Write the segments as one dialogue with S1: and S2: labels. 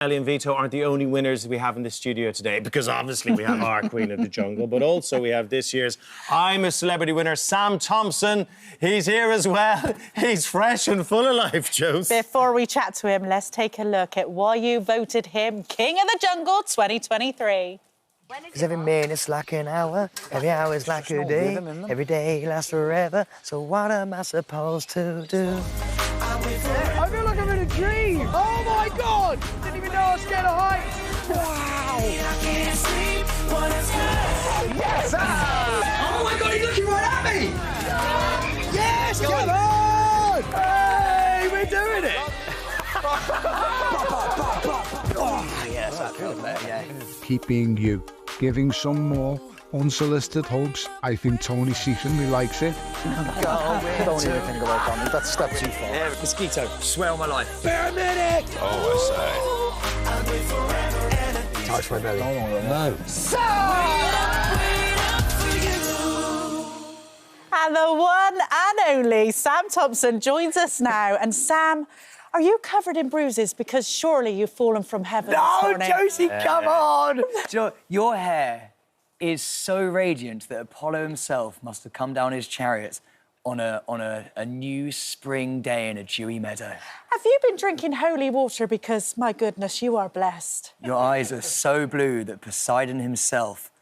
S1: Ellie and Vito aren't the only winners we have in the studio today, because obviously we have our Queen of the Jungle, but also we have this year's I'm a Celebrity winner, Sam Thompson. He's here as well. He's fresh and full of life, Josie.
S2: Before we chat to him, let's take a look at why you voted him King of the Jungle 2023.
S3: Because every minute's like an hour, every hour's like a day, every day lasts forever, so what am I supposed to do?
S4: I feel like I'm in a dream! Oh my God! Didn't even know I was scared of heights! Wow! Yes! Oh my God, he's looking right at me! Yes! Come on! Hey, we're doing it! Oh, yes, I feel that, yeah.
S5: Keep being you. Giving some more unsolicited hugs. I think Tony secretly likes it.
S3: Don't even think about that. That's a step too far.
S4: Yeah, mosquito, swear on my life.
S6: Paramedic!
S4: Oh, I say.
S3: Touch my belly.
S4: No.
S2: And the one and only Sam Thompson joins us now. And Sam, are you covered in bruises? Because surely you've fallen from heaven this
S3: No,
S2: morning.
S3: Josie, come on!
S7: Do you know, your hair is so radiant that Apollo himself must have come down his chariot on a new spring day in a dewy meadow.
S2: Have you been drinking holy water? Because, my goodness, you are blessed.
S7: Your eyes are so blue that Poseidon himself...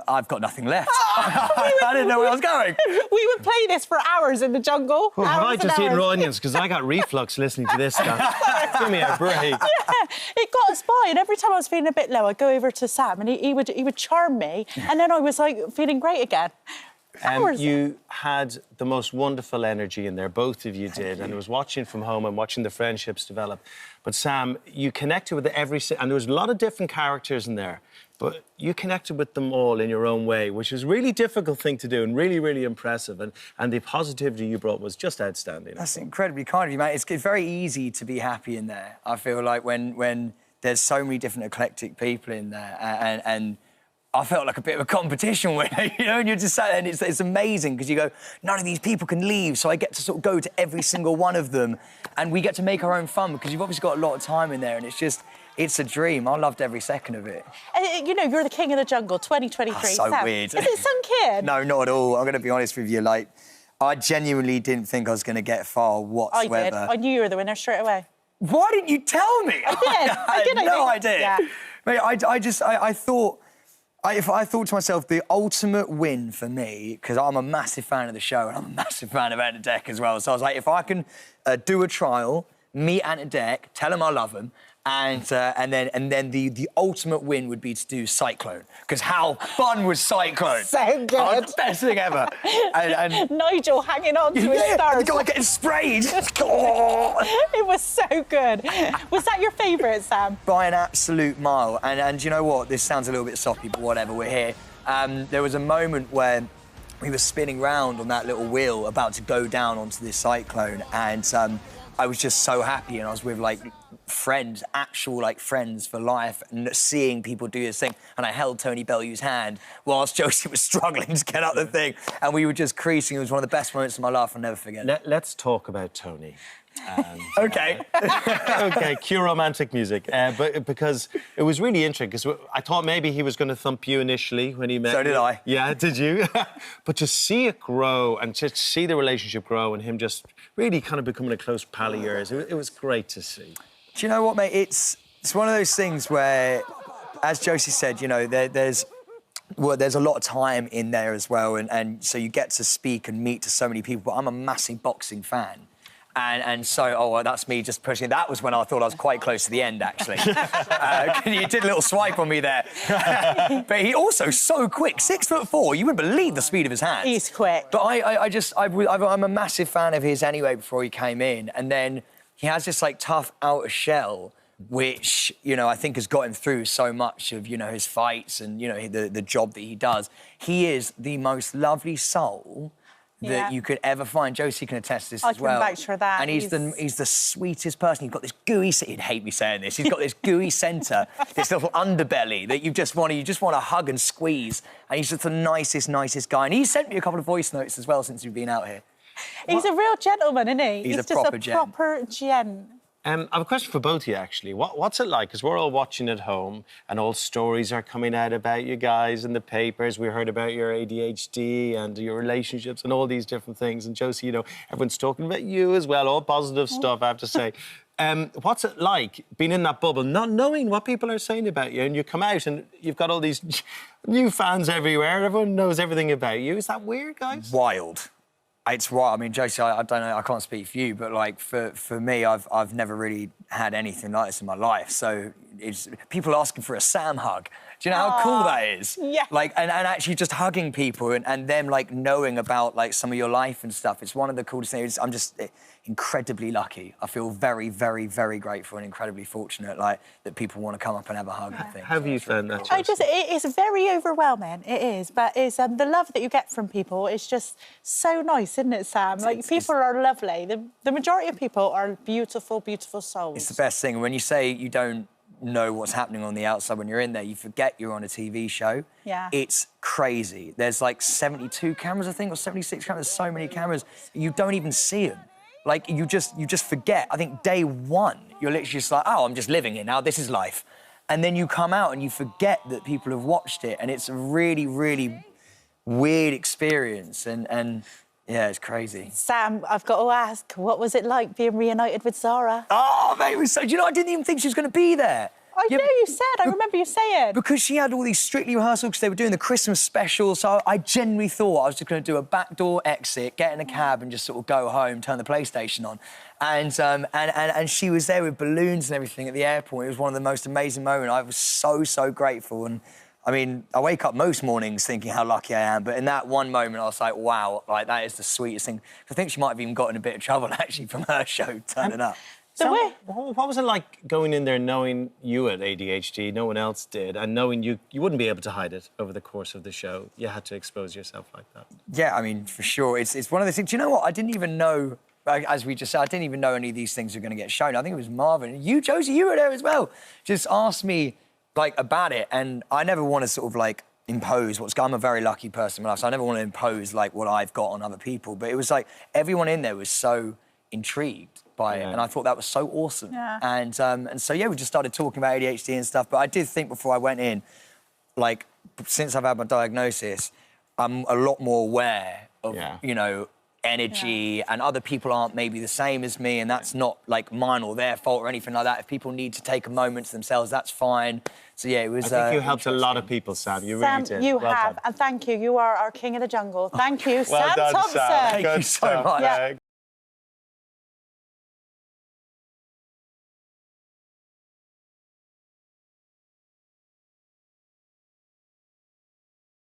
S7: I've got nothing left. I didn't know where I was going.
S2: We would play this for hours in the jungle.
S1: Well, have I
S2: hours and
S1: just eaten
S2: hours.
S1: raw onions? Because I got reflux listening to this stuff. Give me a break.
S2: Yeah, it got us by, and every time I was feeling a bit low, I'd go over to Sam, and he would charm me, and then I was like feeling great again. Hours.
S1: You had the most wonderful energy in there, both of you did, and I was watching from home and watching the friendships develop. But Sam, you connected with and there was a lot of different characters in there, but you connected with them all in your own way, which was a really difficult thing to do and really, really impressive. And the positivity you brought was just outstanding.
S7: That's incredibly kind of you, mate. It's very easy to be happy in there. I feel like when there's so many different eclectic people in there, and I felt like a bit of a competition with it, you know, and you're just sat there and it's amazing because you go, none of these people can leave, so I get to sort of go to every single one of them and we get to make our own fun because you've obviously got a lot of time in there and it's a dream. I loved every second of it.
S2: You know, you're the King of the Jungle 2023.
S7: That's so
S2: Sam,
S7: weird.
S2: Is it sunk in?
S7: No, not at all. I'm going to be honest with you, like, I genuinely didn't think I was going to get far whatsoever.
S2: I did. I knew you were the winner straight away.
S7: Why didn't you tell me?
S2: I did.
S7: I had no idea.
S2: Yeah.
S7: Mate, I thought... I thought to myself, the ultimate win for me, because I'm a massive fan of the show and I'm a massive fan of Ant Deck as well. So I was like, if I can do a trial, meet Ant Deck, tell him I love him, and then the ultimate win would be to do Cyclone. Because how fun was Cyclone?
S2: So good.
S7: Oh, the best thing ever. and
S2: Nigel hanging on to his stars.
S7: the guy getting sprayed.
S2: It was so good. Was that your favourite, Sam?
S7: By an absolute mile. And you know what? This sounds a little bit soppy, but whatever, we're here. There was a moment where we were spinning round on that little wheel about to go down onto this cyclone, and I was just so happy, and I was with, like, friends, actual, like, friends for life, and seeing people do this thing, and I held Tony Bellew's hand whilst Josie was struggling to get up the thing, and we were just creasing. It was one of the best moments of my life. I'll never forget it.
S1: Let's talk about Tony.
S7: OK.
S1: OK, cue romantic music. But because it was really interesting, because I thought maybe he was going to thump you initially when he met you.
S7: So did I.
S1: Yeah, did you? But to see it grow and to see the relationship grow and him just really kind of becoming a close pal of yours, it was great to see.
S7: Do you know what, mate? It's one of those things where, as Josie said, you know, there's a lot of time in there as well, and so you get to speak and meet to so many people. But I'm a massive boxing fan. And so, well, that's me just pushing. That was when I thought I was quite close to the end, actually. You did a little swipe on me there. But he also so quick, 6'4". You wouldn't believe the speed of his hands.
S2: He's quick.
S7: But I'm a massive fan of his anyway before he came in. And then he has this, like, tough outer shell, which, you know, I think has got him through so much of, you know, his fights and, you know, the job that he does. He is the most lovely soul that you could ever find. Josie can attest to this as well.
S2: I can vouch for that.
S7: And he's the sweetest person. He's got this gooey... He'd hate me saying this. He's got this gooey centre, this little underbelly that you just want to hug and squeeze. And he's just the nicest guy. And he's sent me a couple of voice notes as well since we've been out here.
S2: He's a real gentleman, isn't he?
S7: He's a
S2: just
S7: proper
S2: a
S7: gent.
S2: proper gent.
S1: I have a question for both of you, actually. What's it like? Because we're all watching at home and all stories are coming out about you guys in the papers. We heard about your ADHD and your relationships and all these different things. And Josie, you know, everyone's talking about you as well, all positive stuff, I have to say. What's it like being in that bubble, not knowing what people are saying about you, and you come out and you've got all these new fans everywhere, everyone knows everything about you. Is that weird, guys?
S7: Wild. It's right. I mean, Josie, I don't know. I can't speak for you, but like for me, I've never really had anything like this in my life. So it's people asking for a Sam hug. Do you know how cool that is?
S2: Yeah.
S7: Like, and actually just hugging people and them like knowing about like some of your life and stuff. It's one of the coolest things. I'm just incredibly lucky. I feel very, very, very grateful and incredibly fortunate, like that people want to come up and have a hug. I think.
S1: How have you found that?
S2: It's very overwhelming. It is, but it's the love that you get from people is just so nice, isn't it, Sam? Like people are lovely. The majority of people are beautiful, beautiful souls.
S7: It's the best thing. When you say you don't know what's happening on the outside, when you're in there, you forget you're on a TV show.
S2: Yeah.
S7: It's crazy. There's like 72 cameras, I think, or 76 cameras. There's so many cameras. You don't even see them. Like, you just forget. I think day one, you're literally just like, oh, I'm just living it now. This is life. And then you come out and you forget that people have watched it. And it's a really, really weird experience. And yeah, it's crazy.
S2: Sam, I've got to ask, what was it like being reunited with Zara?
S7: Oh, mate, it was so... Do you know, I didn't even think she was going to be there.
S2: I know you said. I remember you saying.
S7: Because she had all these Strictly rehearsals because they were doing the Christmas special, so I genuinely thought I was just going to do a backdoor exit, get in a cab and just sort of go home, turn the PlayStation on. And she was there with balloons and everything at the airport. It was one of the most amazing moments. I was so grateful. And, I mean, I wake up most mornings thinking how lucky I am, but in that one moment I was like, wow, like, that is the sweetest thing. I think she might have even got in a bit of trouble, actually, from her show turning up.
S2: The way...
S1: What was it like going in there knowing you had ADHD, no one else did, and knowing you wouldn't be able to hide it over the course of the show? You had to expose yourself like that.
S7: Yeah, I mean, for sure. It's one of those things. Do you know what? I didn't even know, as we just said, I didn't even know any of these things were going to get shown. I think it was Marvin. You, Josie, you were there as well. Just asked me, like, about it, and I never want to sort of, like, impose what's... I'm a very lucky person in my life, so I never want to impose, like, what I've got on other people. But it was like everyone in there was so intrigued by it, and I thought that was so awesome.
S2: Yeah.
S7: And so, yeah, we just started talking about ADHD and stuff, but I did think before I went in, like, since I've had my diagnosis, I'm a lot more aware of, you know, energy, and other people aren't maybe the same as me, and that's not, like, mine or their fault or anything like that. If people need to take a moment to themselves, that's fine. So, yeah, it was...
S1: I think you helped a lot of people, Sam. You really did.
S2: Sam, you have, and thank you. You are our king of the jungle. Thank you,
S1: Well
S2: Sam
S1: done,
S2: Thompson.
S1: Sam.
S7: Thank you so much.
S2: Yeah.